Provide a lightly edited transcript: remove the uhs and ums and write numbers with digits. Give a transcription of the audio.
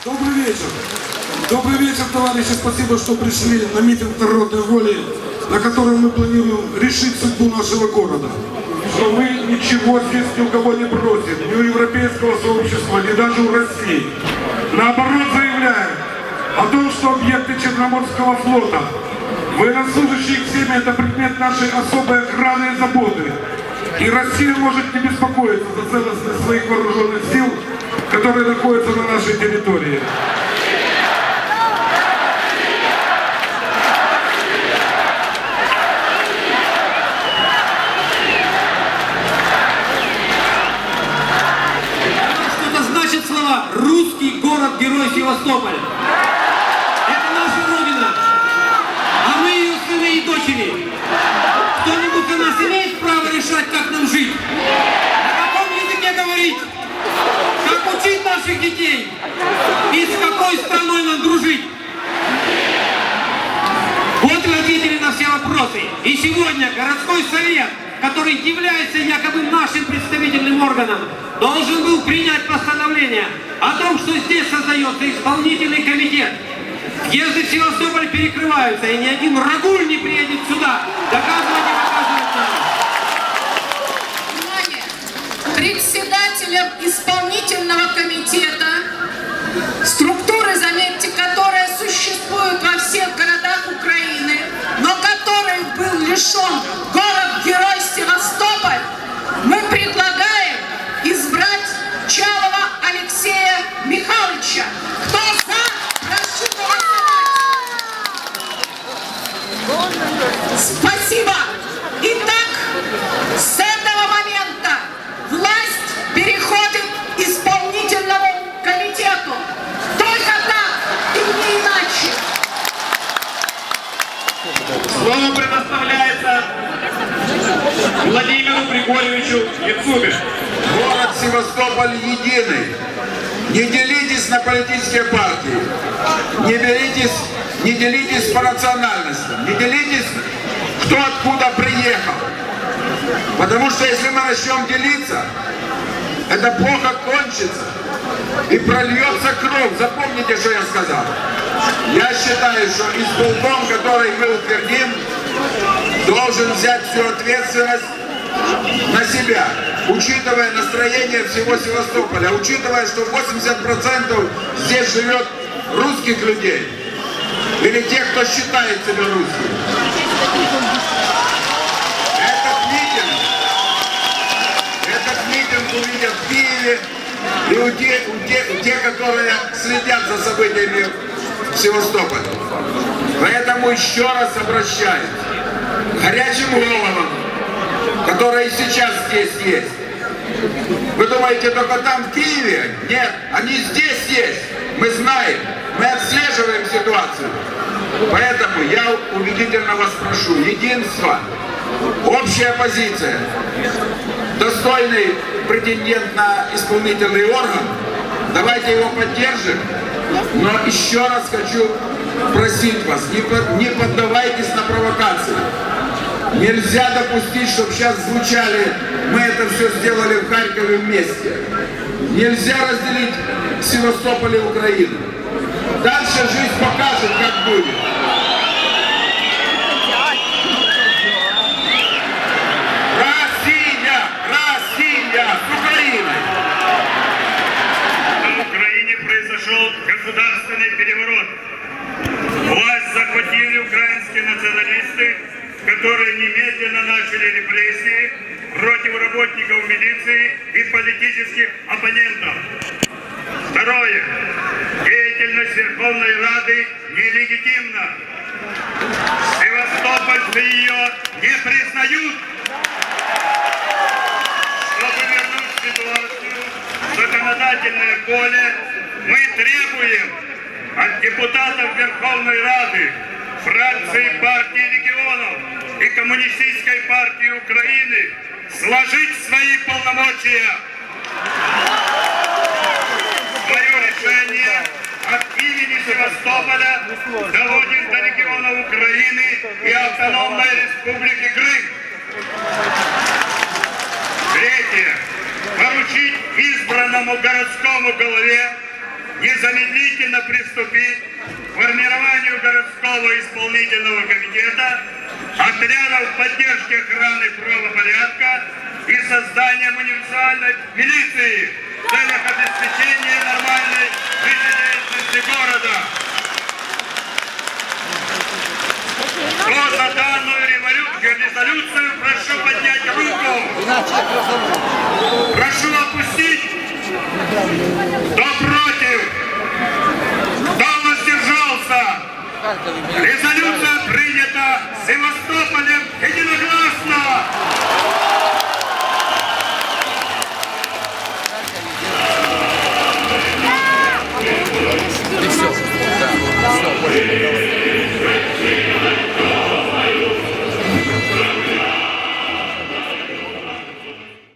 Добрый вечер. Добрый вечер, товарищи. Спасибо, что пришли на митинг народной воли, на котором мы планируем решить судьбу нашего города. Но мы ничего здесь ни у кого не просим, ни у европейского сообщества, ни даже у России. Наоборот, заявляем о том, что объекты Черноморского флота, военнослужащие их семьи, это предмет нашей особой охраны и заботы. И Россия может не беспокоиться за целостность своих вооруженных сил, которые находятся на нашей территории. Что это значит слова «русский город-герой Севастополь»? Это наша Родина, а мы ее сыны и дочери. Кто-нибудь у нас имеет право решать, как нам жить? На каком языке говорить? Как учить наших детей? И с какой страной нам дружить? Вот вы ответили на все вопросы. И сегодня городской совет, который является якобы нашим представительным органом, должен был принять постановление о том, что здесь создается исполнительный комитет. Въезды в Севастополь перекрываются, и ни один рагуль не приедет сюда доказывать и показывать нам. Внимание! Председателем исполнительного комитета, структуры, заметьте, которая существует во всех городах Украины, но который был лишен город-герой Севастополь, мы предлагаем избрать Чалова Алексея Михайловича. Кто за? Прошу голосовать. Спасибо. Итак, с этого момента власть переходит исполнительному комитету. Только так и не иначе. Слово предоставляется Владимиру Григорьевичу Яцубе. Город Севастополь единый. Не делитесь на политические партии. Не делитесь по национальностям. Не делитесь, кто откуда приехал. Потому что если мы начнем делиться, это плохо кончится. И прольется кровь. Запомните, что я сказал. Я считаю, что исполком, который мы утвердим, должен взять всю ответственность на себя, учитывая настроение всего Севастополя, учитывая, что 80% здесь живет русских людей, или тех, кто считает себя русским. Этот митинг увидят в Киеве, и у тех, которые следят за событиями в Севастополе. Поэтому еще раз обращаюсь к горячим головам, которые сейчас здесь есть. Вы думаете, только там, в Киеве? Нет, они здесь есть. Мы знаем, мы отслеживаем ситуацию. Поэтому я убедительно вас прошу, единство, общая позиция, достойный претендент на исполнительный орган, давайте его поддержим. Но еще раз хочу просить вас, не поддавайтесь на провокации. Нельзя допустить, чтобы сейчас звучали, мы это все сделали в Харькове вместе. Нельзя разделить Севастополь и Украину. Дальше жизнь покажет, как будет. Россия с Украиной! В Украине произошел государственный переворот. Власть захватили украинские националисты, которые немедленно начали репрессии против работников милиции и политических оппонентов. Второе. Деятельность Верховной Рады нелегитимна. Севастопольцы ее не признают. Чтобы вернуть ситуацию в законодательное поле, мы требуем от депутатов Верховной Рады, фракции партии регионов и Коммунистической партии Украины сложить свои полномочия. Свое решение от имени Севастополя доводим до регионов Украины и Автономной Республики Крым. Третье. Поручить избранному городскому голове незамедлительно приступить к формированию городского исполнительного комитета, отрядов поддержки охраны правопорядка и создания муниципальной милиции в целях обеспечения нормальной жизнедеятельности города. Кто за данную резолюцию, прошу поднять руку. Прошу опустить. Кто против? Кто воздержался? Резолюция